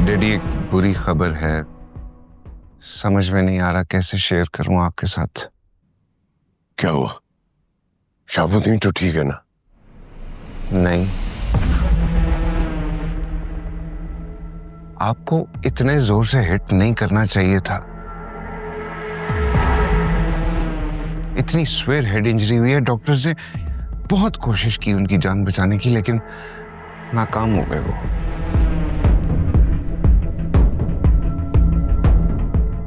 Daddy, एक बुरी खबर है। समझ में नहीं आ रहा कैसे शेयर करूं आपके साथ। क्या हुआ? शाहबुद्दीन तो ठीक है ना? नहीं, आपको इतने जोर से हिट नहीं करना चाहिए था। इतनी स्वेयर हेड इंजरी हुई है। डॉक्टर्स ने बहुत कोशिश की उनकी जान बचाने की, लेकिन नाकाम हो गए वो।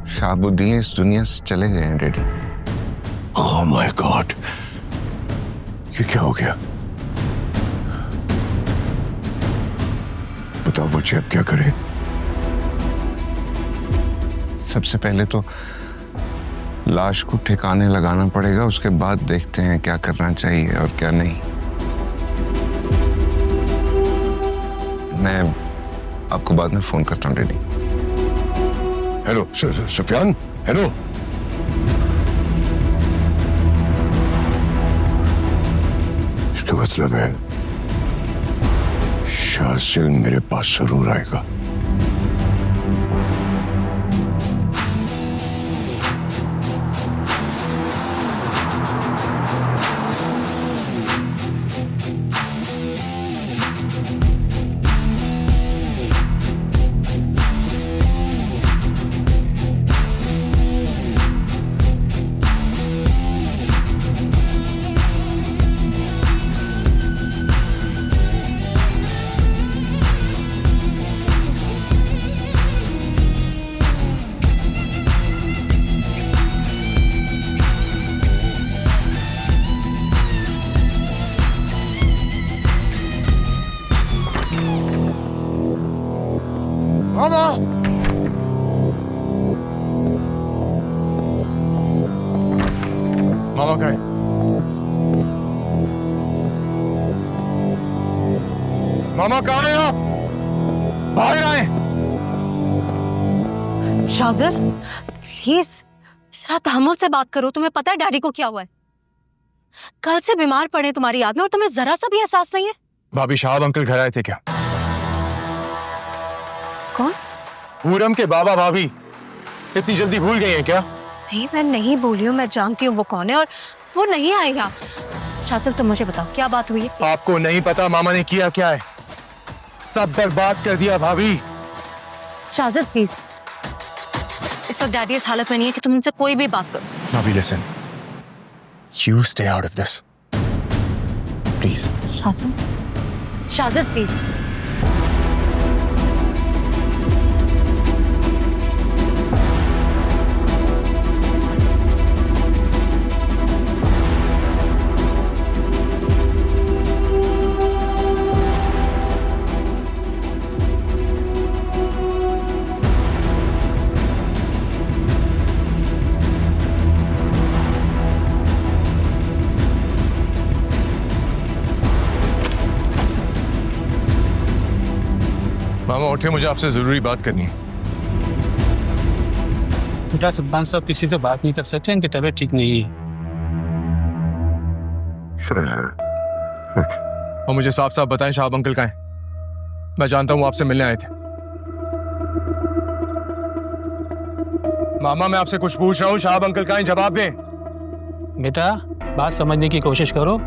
शाहबुद्दीन इस दुनिया से चले गए हैं डैडी। ओह माय गॉड, ये क्या हो गया? बताओ बच्चे, अब क्या करें? सबसे पहले तो लाश को ठिकाने लगाना पड़ेगा, उसके बाद देखते हैं क्या करना चाहिए और क्या नहीं। मैं आपको बाद में फोन करता हूँ डैडी। Hello Sufiyan, hello. इसका मतलब है शासिल मेरे पास जरूर आएगा। मामा, मामा कहाँ है? मामा कहाँ है आप? बाहर आए। शाज़िल, प्लीज जरा तहम्मुल से बात करो। तुम्हें पता है डैडी को क्या हुआ है? कल से बीमार पड़े तुम्हारी याद में, और तुम्हें जरा सा भी एहसास नहीं है? भाभी, शाहब अंकल घर आए थे क्या? कौन? पूरम के बाबा। भाभी, इतनी जल्दी भूल गई हैं क्या? नहीं, मैं नहीं भूली हूँ, मैं जानती हूँ वो कौन है, और वो नहीं आएगा। शाज़िल, तुम मुझे बताओ क्या बात हुई है? आपको नहीं पता मामा ने किया क्या है? सब बर्बाद कर दिया भाभी। शाज़िल प्लीज, इस वक्त डैडी इस हालत में नहीं है कि तुम उनसे कोई भी बात करो। भाभी listen, you stay out of this please. Shazil, Shazil please. मामा उठे, मुझे आपसे जरूरी बात करनी है। बेटा, सुल्तान साहब किसी से बात नहीं कर सकते, इनकी तबीयत ठीक नहीं है। और मुझे साफ साफ बताएं शाहब अंकल कहाँ हैं? मैं जानता हूँ वो आपसे मिलने आए थे। मामा, मैं आपसे कुछ पूछ रहा हूँ, शाहब अंकल कहाँ हैं? जवाब दें। बेटा, बात समझने की कोशिश करो।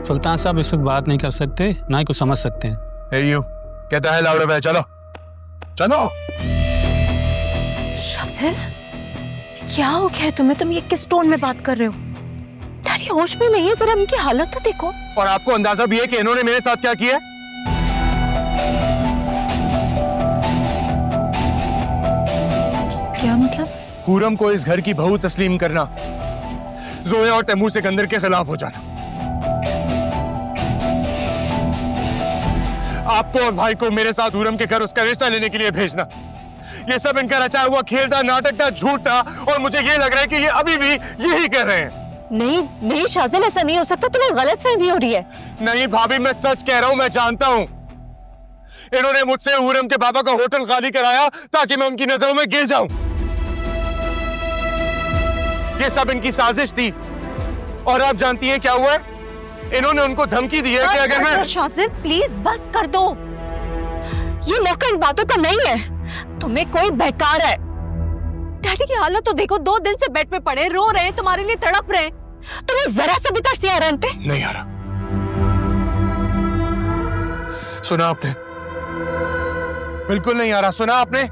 सुल्तान साहब इस वक्त बात नहीं कर सकते, ना ही कुछ समझ सकते हैं। Hey you, कहता है लाउड है, चलो चलो। शाज़िल, क्या हो गया तुम्हें? तुम ये किस टोन में बात कर रहे हो? डैडी होश में नहीं है, जरा उनकी हालत तो देखो। और आपको अंदाजा भी है कि इन्होंने मेरे साथ क्या किया? क्या मतलब? पूरम को इस घर की बहू तस्लीम करना, जोया और तैमूर सिकंदर के खिलाफ हो जाना, आपको और भाई को मेरे साथ पूरम के घर उसका रिश्ता लेने के लिए भेजना, ये सब इनका रचा हुआ खेल था, नाटक था, झूठ था, और मुझे ये लग रहा है कि ये अभी भी यही कर रहे हैं। नहीं नहीं शाज़िल, ऐसा नहीं हो सकता, तुम्हें गलतफहमी हो रही है। नहीं भाभी, मैं सच कह रहा हूं, मैं जानता हूं। इन्होंने मुझसे पूरम के बाबा का होटल खाली कराया ताकि मैं उनकी नजरों में गिर जाऊं। ये सब इनकी साजिश थी। और आप जानती हैं क्या हुआ है? इन्होंने उनको धमकी दी है कि अगर मैं... शाज़िल प्लीज बस कर दो। ये मौका इन बातों का नहीं है। तुम्हें कोई बहकार है। डैडी की हालत तो देखो, 2 दिन से बेड पे पड़े रो रहे हैं, तुम्हारे लिए तड़प रहे हैं। तुम्हें जरा सा भी तरस आ रहा है उन पे? नहीं आ रहा। सुना आपने? बिल्कुल नहीं आ रहा। सुना आपने?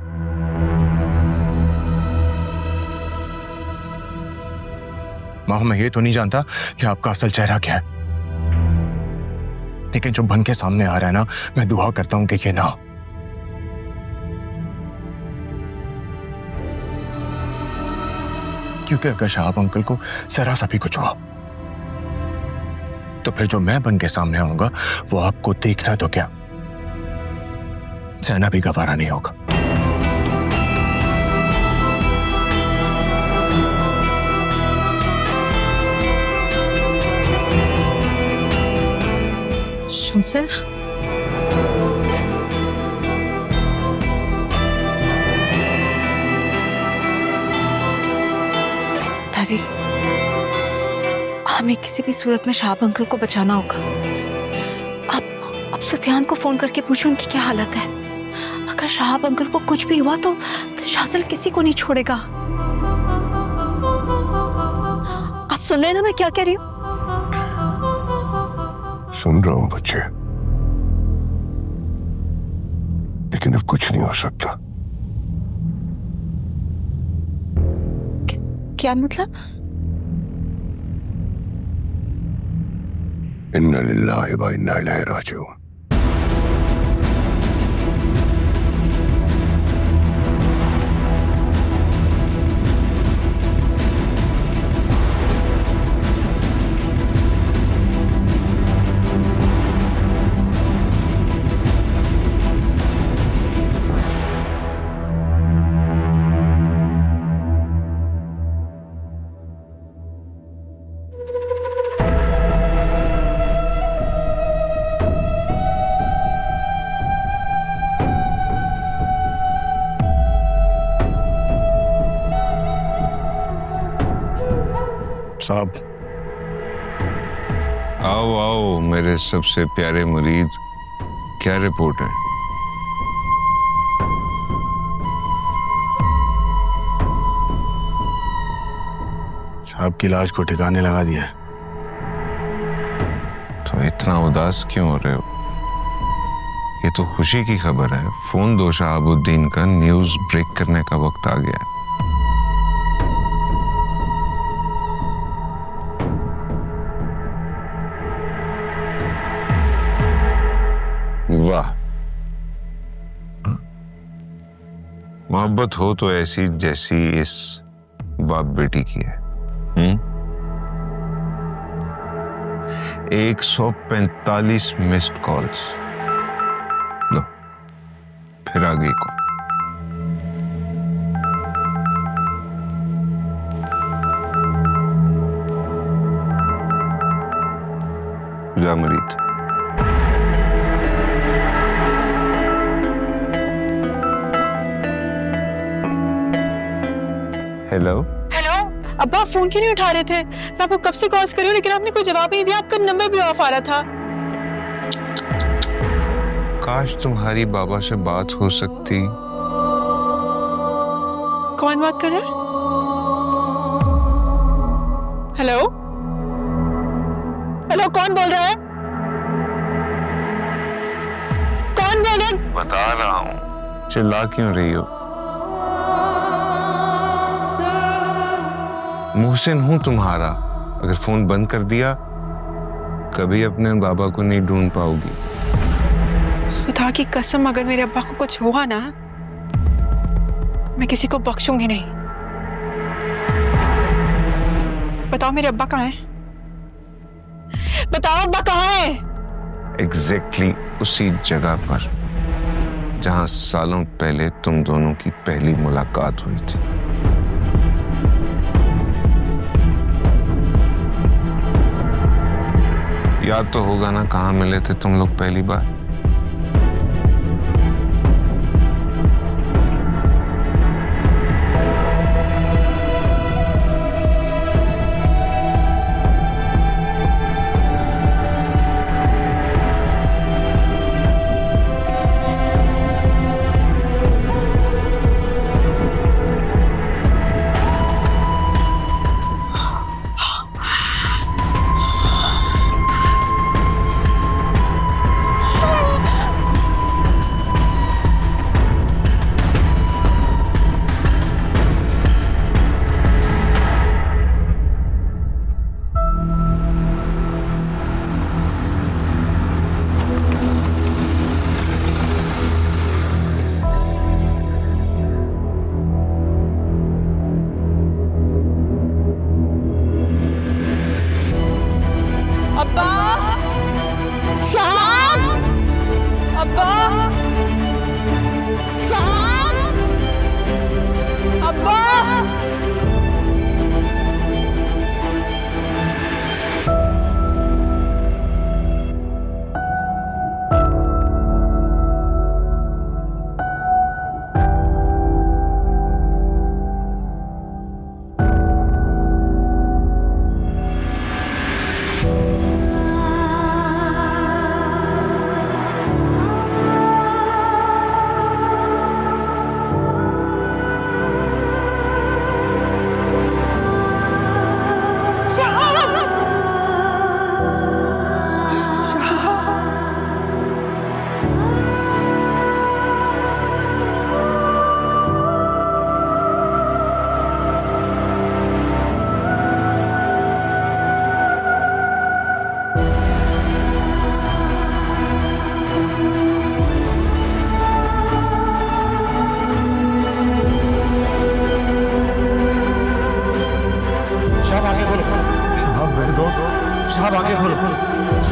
माँ, मैं ये तो नहीं जानता कि आपका असल चेहरा क्या है, लेकिन जो बन के सामने आ रहा है ना, मैं दुआ करता हूं कि ये ना हो। क्योंकि अगर शहाब अंकल को जरा सा भी कुछ हुआ तो फिर जो मैं बन के सामने आऊंगा वो आपको देखना तो क्या, सहना भी गवारा नहीं होगा। शमशेर, डैडी, हमें किसी भी सूरत में शहाब अंकल को बचाना होगा। अब सुफियान को फोन करके पूछो उनकी क्या हालत है। अगर शहाब अंकल को कुछ भी हुआ तो शासिल किसी को नहीं छोड़ेगा। आप सुन रहे हैं ना मैं क्या कह रही हूँ? सुन रहा हूं बच्चे, लेकिन अब कुछ नहीं हो सकता। क्या मतलब? इन्ना लिल्लाहि व इन्ना इलैहि राजिऊन। साहब, आओ आओ मेरे सबसे प्यारे मुरीद, क्या रिपोर्ट है? साहब की लाश को ठिकाने लगा दिया है। तो इतना उदास क्यों हो रहे हो? ये तो खुशी की खबर है। फोन दो शहाबुद्दीन का, न्यूज़ ब्रेक करने का वक्त आ गया है। वाह, मोहब्बत हो तो ऐसी जैसी इस बाप बेटी की है। 145 मिस्ड कॉल्स। लो, फिर आगे को। जा मुरीद। हेलो हेलो, अब्बा आप फोन क्यों नहीं उठा रहे थे? मैं आपको कब से कॉल्स कर रही हूँ लेकिन आपने कोई जवाब नहीं दिया। आपका नंबर भी ऑफ आ रहा था। काश तुम्हारी बाबा से बात हो सकती। कौन बात कर रहा है? हेलो हेलो, कौन बोल रहा है? कौन बोल रहा है? बता रहा हूं, चिल्ला क्यों रही हो? मोहसिन हूं तुम्हारा। अगर फोन बंद कर दिया कभी अपने बाबा को नहीं ढूंढ पाओगी। खुदा की कसम, अगर मेरे अब्बा को कुछ हुआ ना, मैं किसी को बख्शूंगी नहीं। बताओ मेरे अब्बा कहाँ हैं? बताओ अब्बा कहाँ हैं? एग्जैक्टली उसी जगह पर जहां सालों पहले तुम दोनों की पहली मुलाकात हुई थी। याद तो होगा ना कहाँ मिले थे तुम लोग पहली बार?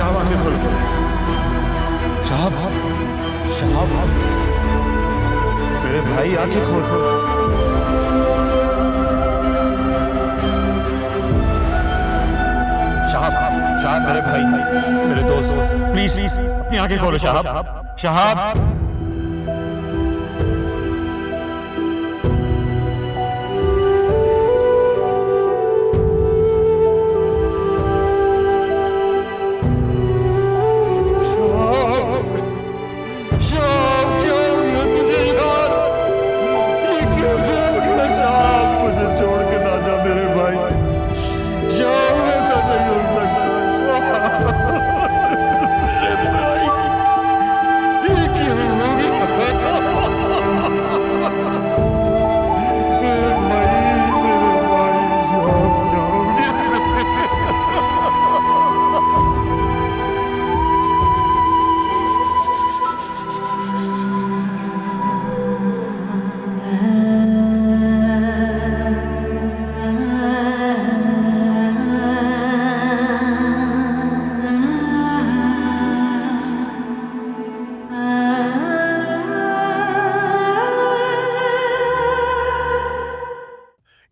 शहाब आंखें खोलो। शहाब, शहाब, मेरे भाई आंखें खोलो। शहाब, शहाब मेरे भाई, मेरे दोस्त, प्लीज अपनी आंखें खोलो शहाब, शहाब।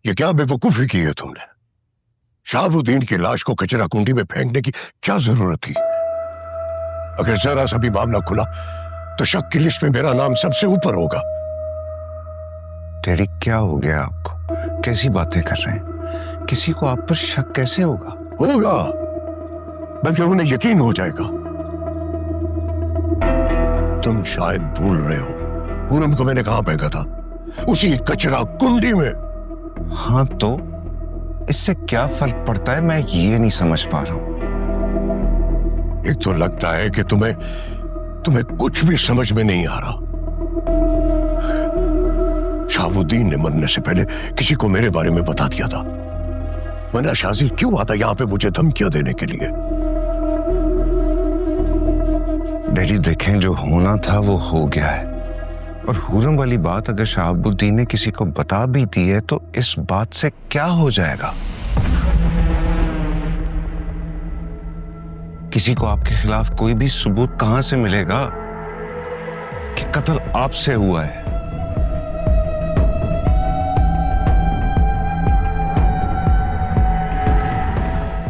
ये क्या बेवकूफी की है तुमने? शहाबुद्दीन की लाश को कचरा कुंडी में फेंकने की क्या जरूरत थी? अगर जरा सा भी मामला खुला तो शक की लिस्ट में मेरा नाम सबसे ऊपर होगा। डैडी क्या हो गया आपको? कैसी बातें कर रहे हैं? किसी को आप पर शक कैसे होगा? होगा, बल्कि उन्हें यकीन हो जाएगा। तुम शायद भूल रहे हो, पूनम को मैंने कहां फेंका था? उसी कचरा कुंडी में। हाँ, तो इससे क्या फर्क पड़ता है? मैं ये नहीं समझ पा रहा हूं। एक तो लगता है कि तुम्हें कुछ भी समझ में नहीं आ रहा। शहाबुद्दीन ने मरने से पहले किसी को मेरे बारे में बता दिया था, वरना शाजिल क्यों आता यहां पे मुझे धमकियां देने के लिए? डैडी देखें, जो होना था वो हो गया है। और हुरम वाली बात अगर शहाबुद्दीन ने किसी को बता भी दी है तो इस बात से क्या हो जाएगा? किसी को आपके खिलाफ कोई भी सबूत कहां से मिलेगा कि कत्ल आपसे हुआ है?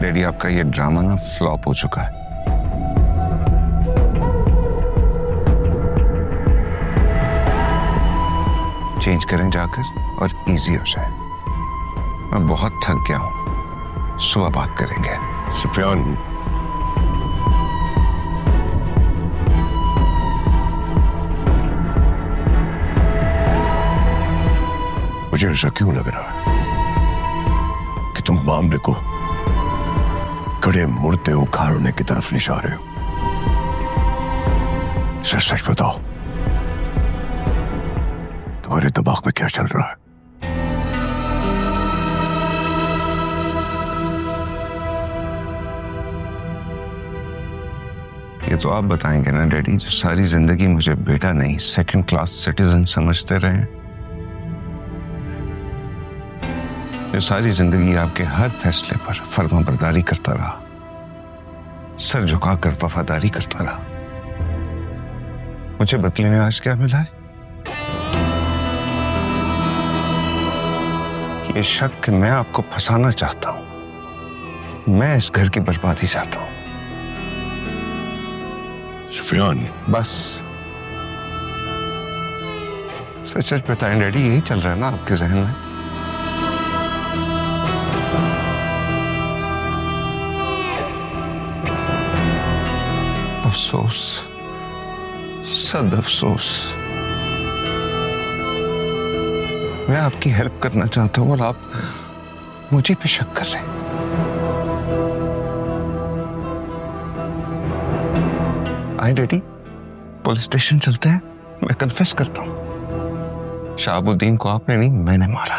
डैडी, आपका ये ड्रामा ना फ्लॉप हो चुका है। चेंज करें जाकर और इजी हो जाए। मैं बहुत थक गया हूं, सुबह बात करेंगे। सुफियान, मुझे ऐसा क्यों लग रहा है कि तुम मामले को कड़े मुड़ते उखाड़ने की तरफ ले जा रहे हो? सच बताओ, तुम्हारे दिमाग में क्या चल रहा है? ये तो आप बताएंगे ना डैडी, जो सारी जिंदगी मुझे बेटा नहीं सेकंड क्लास सिटीजन समझते रहे, जो सारी जिंदगी आपके हर फैसले पर फर्माबरदारी करता रहा, सर झुकाकर वफादारी करता रहा। मुझे बदले में आज क्या मिला है? ये शक कि मैं आपको फंसाना चाहता हूं, मैं इस घर की बर्बादी चाहता हूं। सुफियान, बस सच सच बताएं डैडी, यही चल रहा है ना आपके जहन में? अफसोस, सद अफसोस। मैं आपकी हेल्प करना चाहता हूं और आप मुझे पे शक कर रहे हैं। आए डैडी, पुलिस स्टेशन चलते हैं, मैं कन्फेस करता हूं। शहाबुद्दीन को आपने नहीं, मैंने मारा।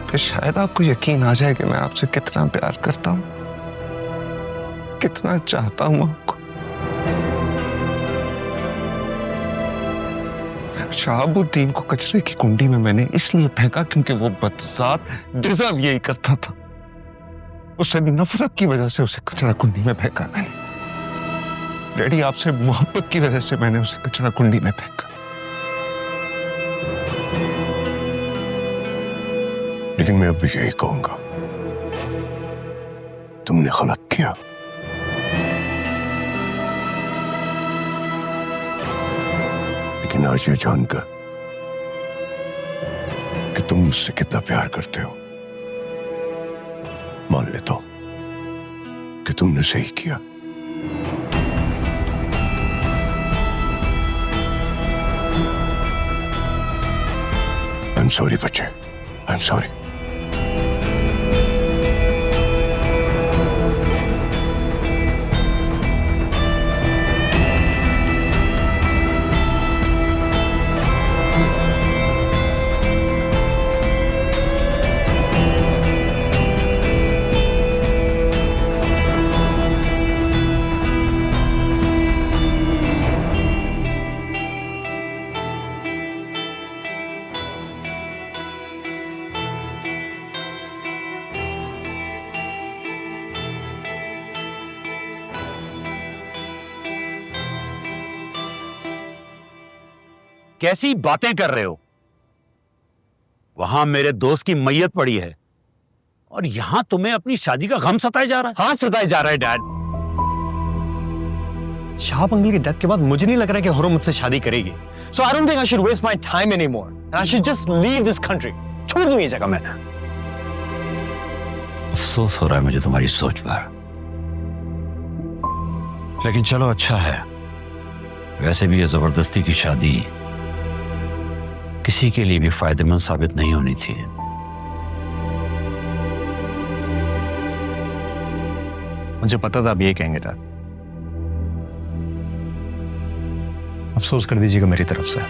फिर शायद आपको यकीन आ जाए कि मैं आपसे कितना प्यार करता हूं, कितना चाहता हूं आपको। शहाबुद्दीन को कचरे की कुंडी में मैंने इसलिए फेंका क्योंकि वो बदजात डिजर्व यही करता था। उससे नफरत की वजह से उसे कचरा कुंडी में फेंका मैंने। डैडी, आपसे मोहब्बत की वजह से मैंने उसे कचरा कुंडी में फेंका। लेकिन मैं अब भी यही कहूंगा, तुमने गलत किया। लेकिन आज ये जानकर कि तुम मुझसे कितना प्यार करते हो, मान लेता हूं कि तुमने सही किया। आई एम सॉरी बच्चे, आई एम सॉरी। कैसी बातें कर रहे हो? वहां मेरे दोस्त की मैयत पड़ी है और यहां तुम्हें अपनी शादी का गम सताया जा रहा है। हाँ, सताया जा रहा है डैड। शाह अंकल की डेथ के बाद मुझे नहीं लग रहा कि हुरम मुझसे शादी करेगी। So I don't think I should waste my time anymore. And I should just leave this country. छोड़ दूं ये जगह मैं। अफसोस हो रहा है मुझे तुम्हारी सोच पर, लेकिन चलो अच्छा है। वैसे भी ये जबरदस्ती की शादी किसी के लिए भी फायदेमंद साबित नहीं होनी थी। मुझे पता था आप ये कहेंगे डैड। अफसोस कर दीजिएगा मेरी तरफ से।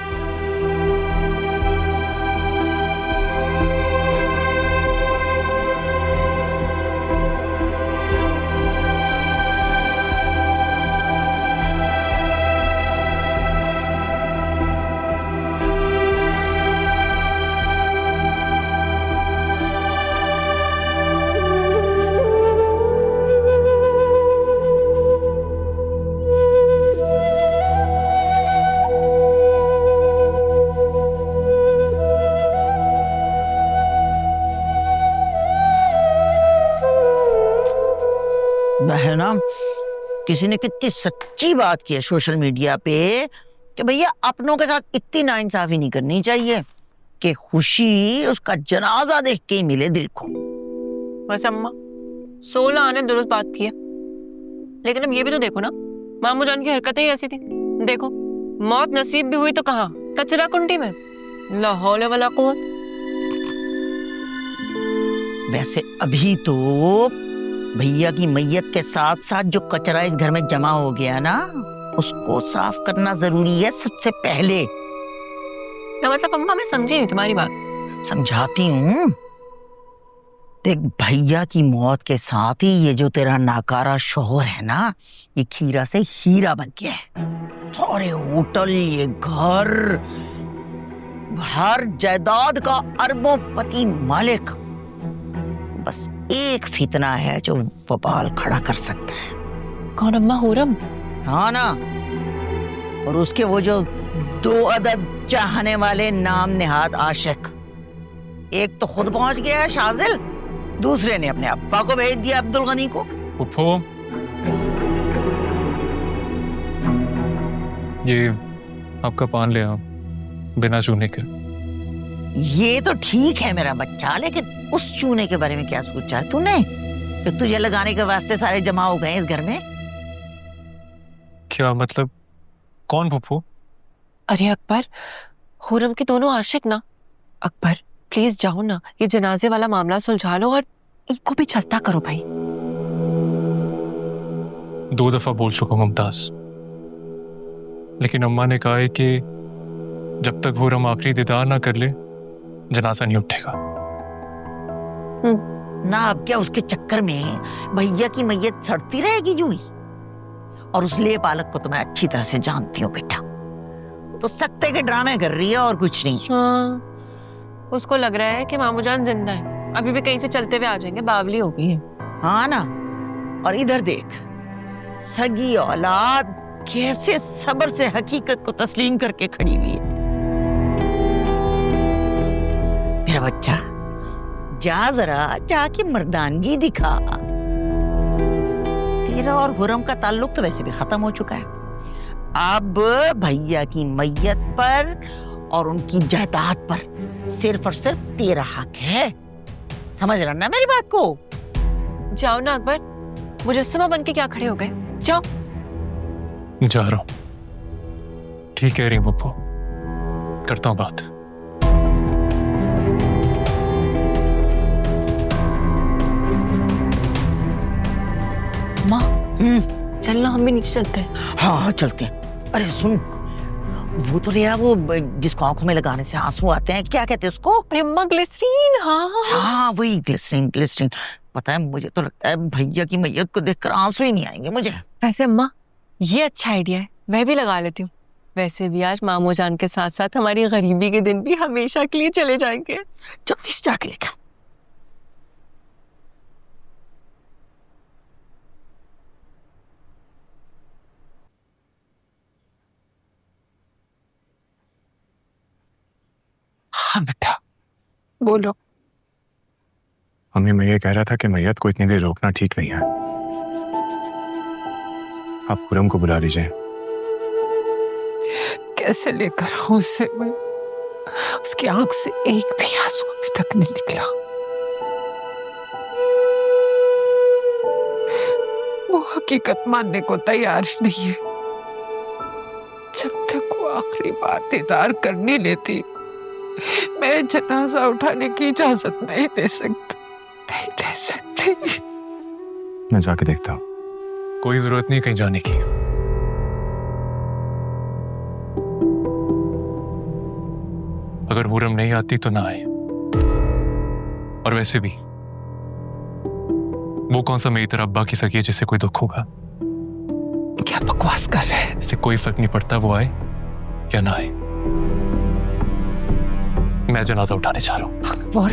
बहना, किसी ने कितनी सच्ची बात की है सोशल मीडिया पे कि भैया अपनों के साथ इतनी नाइंसाफी नहीं करनी चाहिए कि खुशी उसका जनाजा देख के ही मिले दिल को। बस अम्मा 16 आने दुरुस्त बात की है, लेकिन अब ये भी तो देखो ना, मामू जान की हरकतें ही ऐसी थी। देखो मौत नसीब भी हुई तो कहाँ, कचरा कुंडी में। ला हौले वला कुव्वत। वैसे अभी तो भैया की मैयत के साथ साथ जो कचरा इस घर में जमा हो गया ना, उसको साफ करना जरूरी है सबसे पहले। क्या मतलब अम्मा, मैं समझी नहीं तुम्हारी बात। समझाती हूँ। देख, भैया की मौत के साथ ही ये जो तेरा नाकारा शोहर है ना, ये खीरा से हीरा बन गया है। सारे होटल, ये घर, हर जायदाद का अरबों-पति मालिक। बस एक फितना है जो वबाल खड़ा कर सकता है। कौन अम्मा? हुरम? हाँ ना, और उसके वो जो 2 अदद चाहने वाले नाम निहाद आशिक। एक तो खुद पहुंच गया है शाजिल, दूसरे ने अपने अब्बा को भेज दिया, अब्दुल गनी को। फूफो, ये आपका पान ले आओ, बिना चूने के। ये तो ठीक है मेरा बच्चा, लेकिन उस चूने के बारे में क्या सोचा है तूने कि तुझे लगाने के वास्ते सारे जमा हो गए इस घर में? क्या मतलब? कौन फूफो? अरे अकबर, हुरम के दोनों आशिक ना। अकबर प्लीज जाओ ना, ये जनाजे वाला मामला सुलझा लो और इनको भी चलता करो भाई। 2 दफा बोल चुका मुमताज, लेकिन अम्मा ने कहा है कि जब तक हुरम आखिरी दीदार ना कर ले, जनाजा नहीं उठेगा। ना अब क्या उसके चक्कर में भैया की मैयत सड़ती रहेगी यूं ही? और उस ले पालक को तो मैं अच्छी तरह से जानती हूँ बेटा, तो सकते के ड्रामे कर रही है और कुछ नहीं। हाँ, उसको लग रहा है कि मामू जान जिंदा है, अभी भी कहीं से चलते हुए आ जाएंगे, बावली हो गई है। हाँ ना। और इधर देख, सगी औलाद कैसे सब्र से हकीकत को तस्लीम करके खड़ी हुई है। मेरा बच्चा, जा जरा जाके मर्दानगी दिखा। तेरा और हुरम का ताल्लुक तो वैसे भी खत्म हो चुका है। अब भैया की मैयत पर और उनकी जायदाद पर सिर्फ और सिर्फ तेरा हक है। समझ रहा ना मेरी बात को? जाओ ना अकबर, मुजस्समा बन के क्या खड़े हो गए? जाओ। जा रहा हूं। ठीक कह रही पप्पू, करता हूं बात। माँ, चलना, हम भी नीचे चलते हैं। हाँ हाँ चलते हैं। अरे सुन, वो तो लिया, वो जिसको आंखों में लगाने से आंसू आते हैं, क्या कहते हैं उसको? अरे अम्मा, ग्लिसरीन। हाँ हाँ वही ग्लिसरीन। ग्लिसरीन पता है, मुझे तो लगता है भैया की मैयत को देखकर आंसू ही नहीं आएंगे मुझे। वैसे अम्मा, ये अच्छा आइडिया है, मैं भी लगा लेती हूँ। वैसे भी आज मामू जान के साथ साथ हमारी गरीबी के दिन भी हमेशा के लिए चले जाएंगे। जल्दी से जाके लेकर। हाँ बेटा बोलो। मम्मी, मैं ये कह रहा था कि मैयत को इतनी देर रोकना ठीक नहीं है। आप खुरम को बुला लीजिए। कैसे लेकर आऊं उसे मैं? उसकी आंख से एक भी आंसू अभी तक नहीं निकला। वो हकीकत मानने को तैयार ही नहीं है। जब तक वो आखिरी बार दीदार करने लेती, मैं जनाजा उठाने की इजाजत नहीं दे सकती। नहीं दे सकती। मैं जाके देखता हूँ। कोई जरूरत नहीं कहीं जाने की। अगर हुरम नहीं आती तो ना आए। और वैसे भी वो कौन सा मेरी तरह अब्बा की सगी है जिससे कोई दुख होगा? क्या बकवास कर रहे हैं? इससे कोई फर्क नहीं पड़ता वो आए या ना आए। मैं जनाजा उठाने जा रहा हूं। अकबर,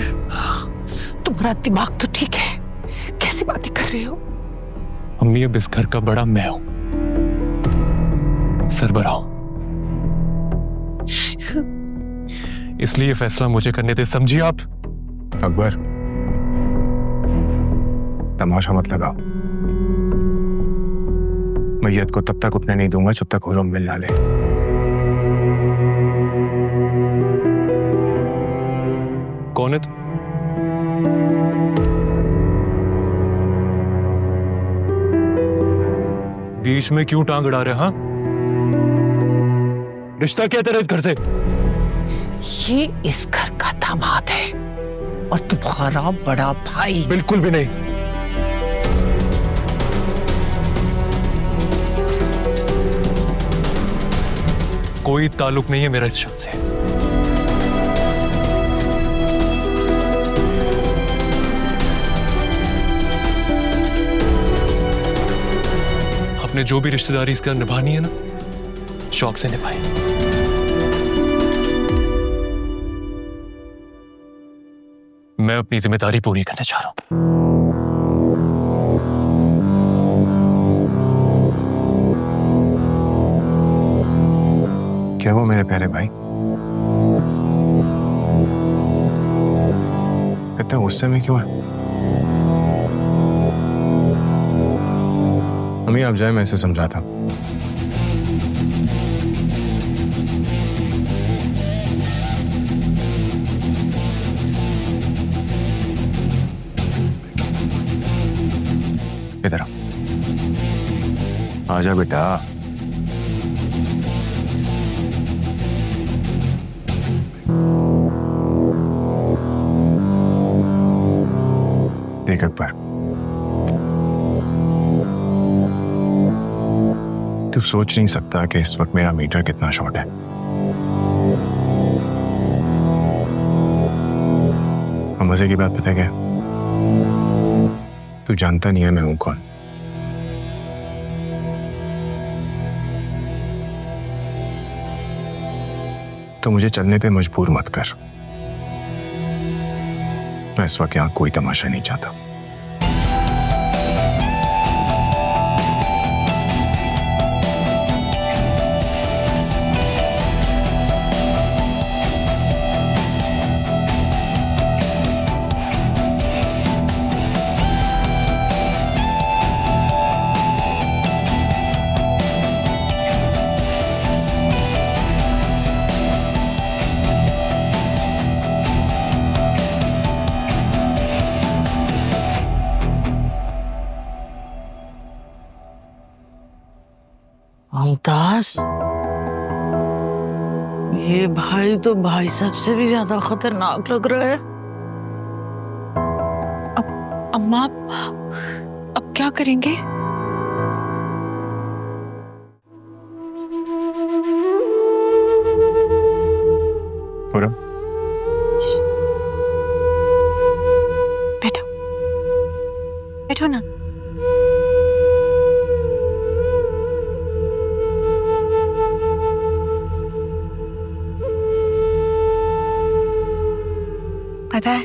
तुम्हारा दिमाग तो ठीक है, कैसी बातें कर रहे हो? अम्मी, अब इस घर का बड़ा मैं हूं, सरबराह हूं। इसलिए ये फैसला मुझे करने दे, समझिए आप? अकबर, तमाशा मत लगाओ। मैयत को तब तक उठने नहीं दूंगा जब तक हुरम मिल ना ले। कौन है तू? बीच में क्यों टांग अड़ा रहे? हाँ, रिश्ता क्या तेरा इस घर से? ये इस घर का दामाद है और तुम्हारा बड़ा भाई। बिल्कुल भी नहीं। कोई ताल्लुक नहीं है मेरा इस शख्स से। अपने जो भी रिश्तेदारी इसका निभानी है ना, शौक से निभाए। मैं अपनी जिम्मेदारी पूरी करने जा रहा हूं। क्या वो मेरे प्यारे भाई? इतना गुस्से में क्यों है? अम्मी, आप जाए, मैं इसे समझाता। इधर आजा बेटा। देख अकबर, तू सोच नहीं सकता कि इस वक्त मेरा मीटर कितना शॉर्ट है। और मजे की बात पता है क्या? तू जानता नहीं है मैं हूं कौन। तो मुझे चलने पे मजबूर मत कर। मैं इस वक्त यहां कोई तमाशा नहीं चाहता। भाई तो भाई साहब से भी ज्यादा खतरनाक लग रहा है। अम्मा अब क्या करेंगे? पूरम, बैठो बैठो ना। पता है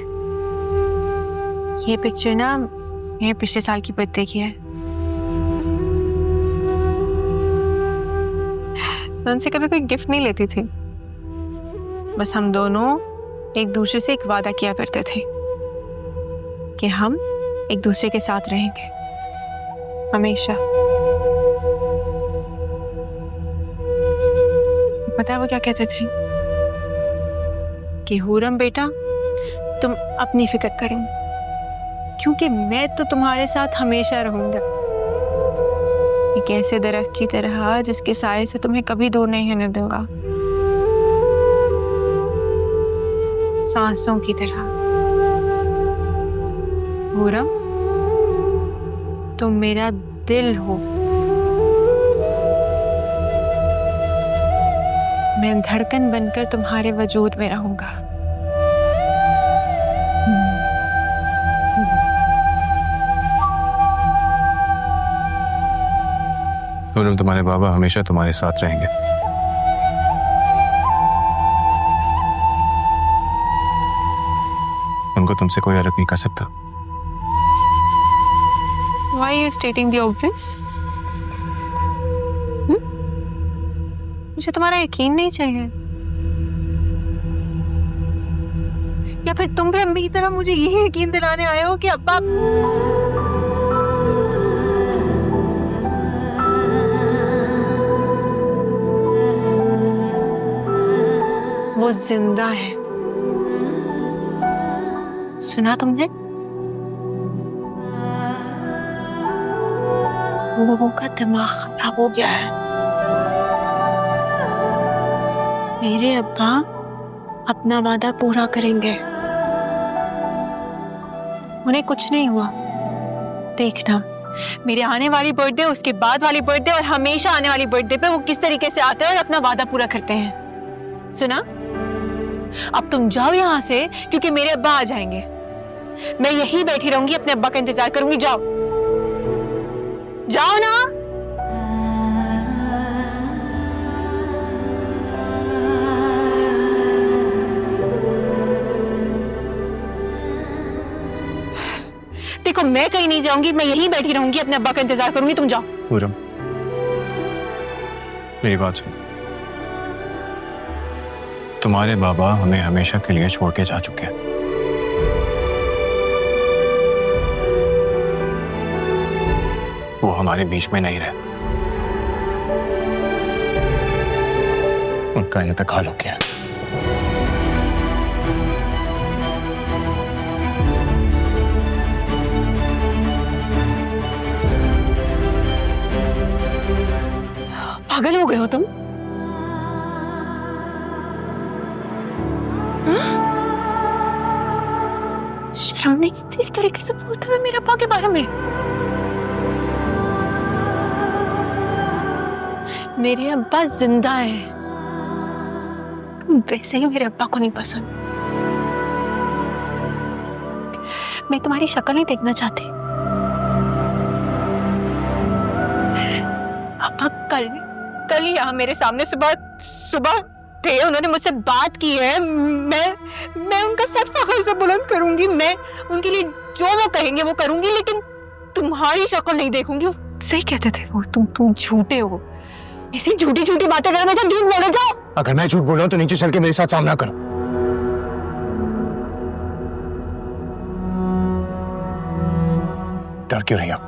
ये पिक्चर ना ये पिछले साल की बर्थडे की है। मैं उनसे कभी कोई गिफ्ट नहीं लेती थी, बस हम दोनों एक दूसरे से एक वादा किया करते थे कि हम एक दूसरे के साथ रहेंगे हमेशा। पता है वो क्या कहते थे कि हुरम बेटा तुम अपनी फिक्र करो क्योंकि मैं तो तुम्हारे साथ हमेशा रहूंगा। एक ऐसे दरख्त की तरह जिसके साए से तुम्हें कभी दूर नहीं होने दूंगा, सांसों की तरह। हुरम तुम मेरा दिल हो, मैं धड़कन बनकर तुम्हारे वजूद में रहूंगा। पूरम, तुम्हारे बाबा हमेशा तुम्हारे साथ रहेंगे। उनको तुमसे कोई अलग नहीं कर सकता। Why are you stating the obvious? मुझे तुम्हारा यकीन नहीं चाहिए, या फिर तुम भी अम्मी की तरह मुझे यही यकीन दिलाने आए हो कि अब्बा वो जिंदा है। सुना तुमने? लोगों का दिमाग खराब हो गया है। मेरे अब्बा अपना वादा पूरा करेंगे, उन्हें कुछ नहीं हुआ। देखना मेरे आने वाली बर्थडे, उसके बाद वाली बर्थडे और हमेशा आने वाली बर्थडे पे वो किस तरीके से आते हैं और अपना वादा पूरा करते हैं। सुना? अब तुम जाओ यहां से क्योंकि मेरे अब्बा आ जाएंगे। मैं यहीं बैठी रहूंगी, अपने अब्बा का इंतजार करूंगी। जाओ जाओ ना। देखो मैं कहीं नहीं जाऊंगी, मैं यहीं बैठी रहूंगी, अपने अब्बा का इंतजार करूंगी। तुम जाओ। पूरम, मेरी बात सुनो। तुम्हारे बाबा हमें हमेशा के लिए छोड़ के जा चुके हैं। वो हमारे बीच में नहीं रहे। उनका इंतकाल हो गया। पागल हो गए हो तुम? शर्म नहीं थी इस तरीके से बोलते हुए मेरे अब्बा के बारे में? मेरे अब्बा जिंदा है, वैसे ही मेरे अब्बा को नहीं पसंद। मैं तुम्हारी शक्ल नहीं देखना चाहती। अब्बा कल यहाँ मेरे सामने सुबह थे, उन्होंने मुझसे बात की है। मैं उनका सर फख्र से बुलंद करूंगी, मैं उनके लिए जो वो कहेंगे वो करूंगी, लेकिन तुम्हारी शक्ल नहीं देखूंगी। सही कहते थे वो, तुम झूठे हो। ऐसी झूठी झूठी बातें करने से झूठ बोले जाओ। अगर मैं झूठ बोल रहा हूं तो नीचे चल के मेरे साथ सामना करो। डर क्यों रही हो?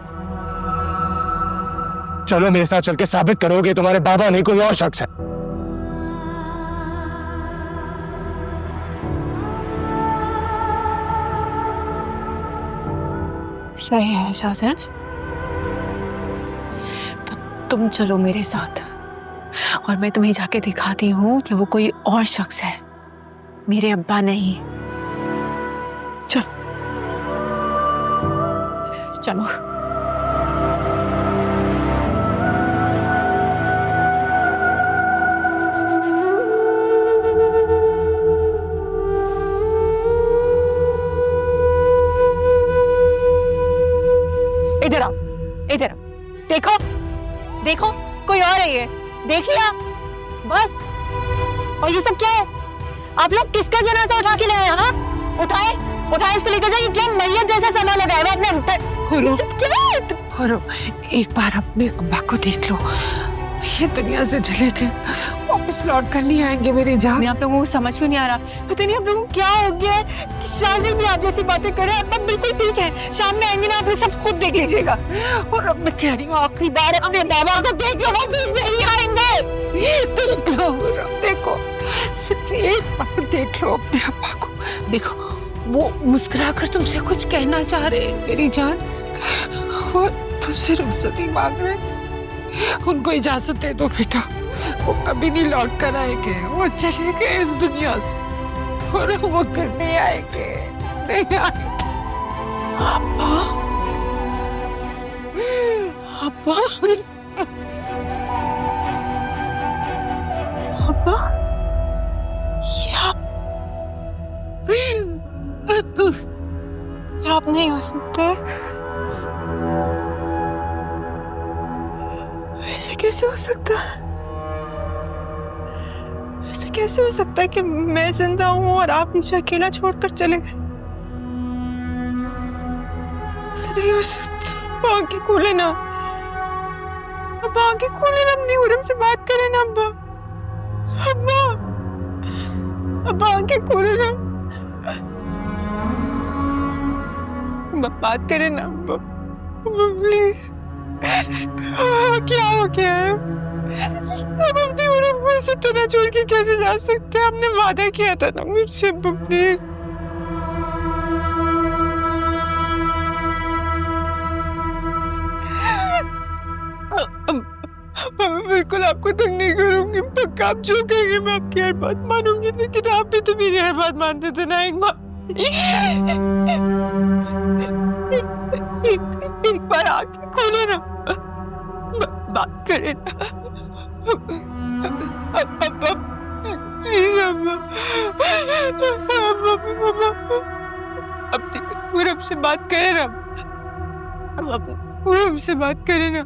चलो मेरे साथ चल के साबित करोगे तुम्हारे बाबा नहीं कोई और शख्स है। सही है शाहजहां, तो तुम चलो मेरे साथ। और मैं तुम्हें जाके दिखाती हूँ कि वो कोई और शख्स है, मेरे अब्बा नहीं। चलो चलो। इधर आओ, इधर आओ। देखो देखो, कोई और है ये, देख लिया बस। और ये सब क्या है? आप लोग किसका जनाजा उठा के लाए? हाँ, उठाए उठाए, इसको लेकर जाइए। क्या मैयत जैसा समा लगाया हुआ आपने? ये सब क्या है? और एक बार अपने अब्बा को देख लो, ये दुनिया से चले गए, वापस लौट कर नहीं आएंगे मेरी जान। आप लोगों को समझ क्यों नहीं आ रहा? पता नहीं आप लोगों को क्या हो गया है। शादी भी आप जैसी बातें करे, अब्बा बिल्कुल ठीक है। शाम में आएंगे ना, आप लोग सब खुद देख लीजिएगा। और अब मैं कह रही हूँ आखिरी बार अपने बाबा को देख लो, वो भी नहीं आएंगे। देख लो, देखो, सिर्फ एक बार देख लो अपने अब्बा को। देखो, वो मुस्कुरा कर तुमसे कुछ कहना चाह रहे हैं मेरी जान, और तुमसे रुखसती मांग रहे। उनको इजाजत दे दो बेटा, वो कभी नहीं लौट कर आएंगे, वो चले गए इस दुनिया से, और वो घर नहीं आएंगे, नहीं आएंगे। अब्बा, अब्बा, अब्बा, आप नहीं हो सकते। ऐसे कैसे हो सकता है? ऐसे कैसे हो सकता है कि मैं जिंदा हूं और आप मुझे अकेला छोड़कर चले गए? ऐसे नहीं हो सकता। आंखें खोले ना, अब आंखें खोले ना, अपनी हुरम से बात करें ना। अब्बा, अब्बा, अब आंखें खोले ना, बात करें ना अब्बा, प्लीज। क्या हो गया है? अब अपनी उम्र को इसी तरह छोड़ के कैसे जा सकते हैं? हमने वादा किया था ना मुझसे, प्लीज। मैं बिल्कुल आपको तंग नहीं करूंगी, पक्का। आप जो कहेंगे मैं आपकी हर बात मानूंगी, लेकिन आप भी तो मेरी हर बात मानते थे ना। एक बार आके खोले ना, बात करें ना। अपनी पूरब से बात करें ना, अपनी पूरब से बात करें ना।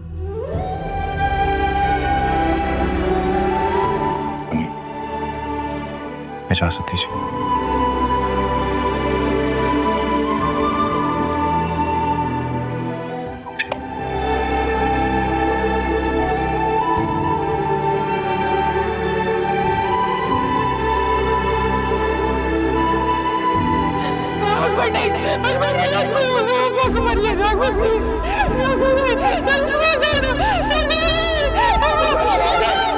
इजाजत दीजिए।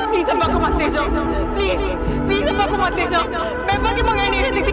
प्लीज अब्बा को मत ले जाओ, प्लीज प्लीज अब्बा को मत ले जाओ। मैं अब्बा के बगैर नहीं रह सकती।